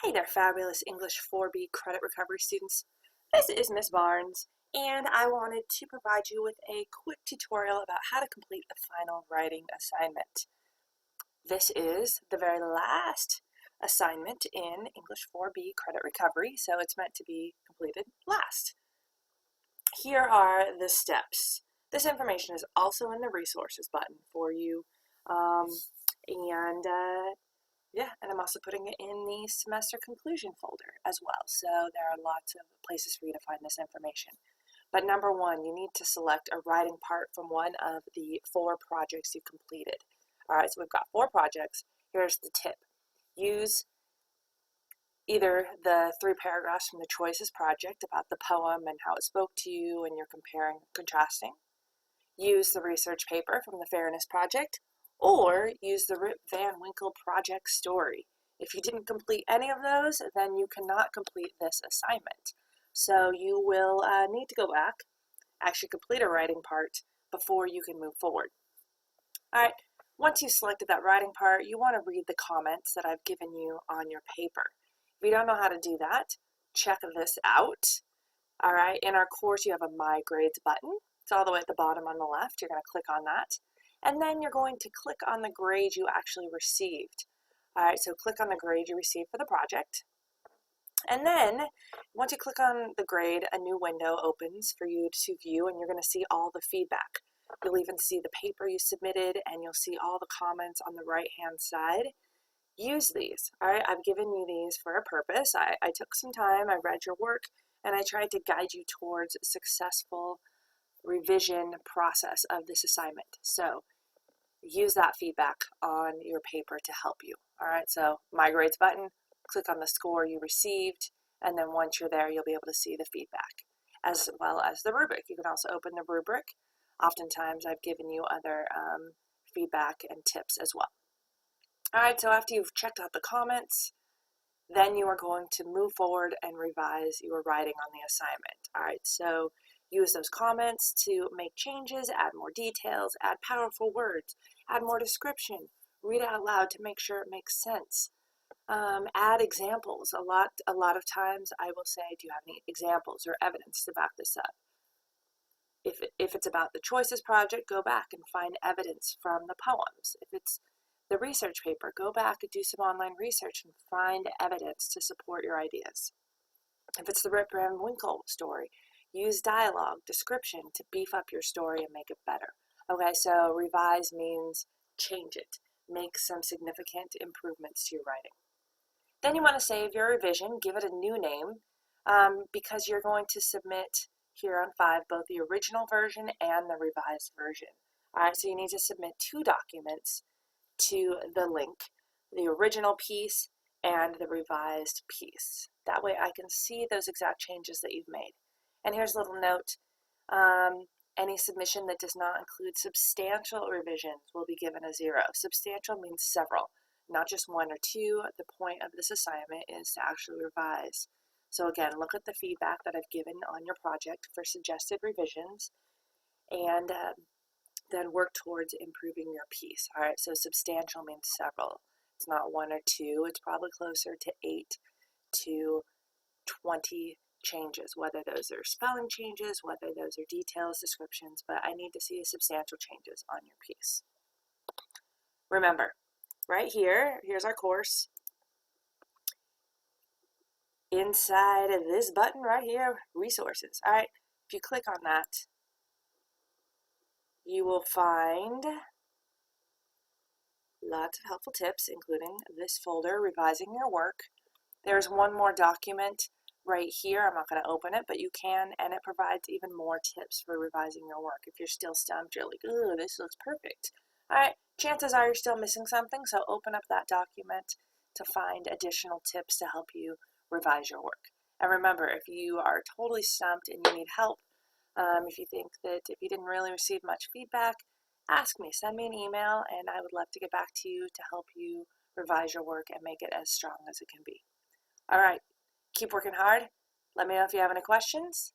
Hi there, fabulous English 4B credit recovery students. This is Miss Barnes, and I wanted to provide you with a quick tutorial about how to complete a final writing assignment. This is the very last assignment in English 4B credit recovery, so it's meant to be completed last. Here are the steps. This information is also in the resources button for you, and I'm also putting it in the semester conclusion folder as well. So there are lots of places for you to find this information. But number one, you need to select a writing part from one of the 4 projects you completed. All right, so we've got 4 projects. Here's the tip. Use either the 3 paragraphs from the Choices project about the poem and how it spoke to you and you're comparing and contrasting. Use the research paper from the Fairness project, or use the Rip Van Winkle project story. If you didn't complete any of those, then you cannot complete this assignment. So you will need to go back, actually complete a writing part before you can move forward. All right, once you've selected that writing part, you want to read the comments that I've given you on your paper. If you don't know how to do that, check this out. All right, in our course, you have a My Grades button. It's all the way at the bottom on the left. You're going to click on that. And then you're going to click on the grade you actually received. All right, so click on the grade you received for the project. And then once you click on the grade, a new window opens for you to view, and you're going to see all the feedback. You'll even see the paper you submitted, and you'll see all the comments on the right-hand side. Use these. All right, I've given you these for a purpose. I took some time, I read your work, and I tried to guide you towards a successful revision process of this assignment. So use that feedback on your paper to help you. All right, so My Grades button, click on the score you received, and then once you're there, you'll be able to see the feedback, as well as the rubric. You can also open the rubric. Oftentimes, I've given you other feedback and tips as well. All right, so after you've checked out the comments, then you are going to move forward and revise your writing on the assignment. All right, so use those comments to make changes, add more details, add powerful words, add more description, read it out loud to make sure it makes sense. Add examples. A lot of times I will say, do you have any examples or evidence to back this up? If it's about the Choices project, go back and find evidence from the poems. If it's the research paper, go back and do some online research and find evidence to support your ideas. If it's the Rip Van Winkle story, use dialogue, description to beef up your story and make it better. Okay, so revise means change it. Make some significant improvements to your writing. Then you want to save your revision, give it a new name, because you're going to submit here on 5 both the original version and the revised version. All right, so you need to submit 2 documents to the link, the original piece and the revised piece. That way I can see those exact changes that you've made. And here's a little note. Any submission that does not include substantial revisions will be given a 0. Substantial means several, not just 1 or 2. The point of this assignment is to actually revise. So again, look at the feedback that I've given on your project for suggested revisions, and then work towards improving your piece. All right, so substantial means several. It's not 1 or 2. It's probably closer to 8 to 20 changes, whether those are spelling changes, whether those are details, descriptions, but I need to see substantial changes on your piece. Remember, right here, here's our course. Inside of this button right here, resources. All right, if you click on that, you will find lots of helpful tips, including this folder, revising your work. There's one more document right here. I'm not going to open it, but you can, and it provides even more tips for revising your work. If you're still stumped, you're like, oh, this looks perfect. All right, chances are you're still missing something, so open up that document to find additional tips to help you revise your work. And remember, if you are totally stumped and you need help, if you think that if you didn't really receive much feedback, ask me, send me an email, and I would love to get back to you to help you revise your work and make it as strong as it can be. All right, keep working hard. Let me know if you have any questions,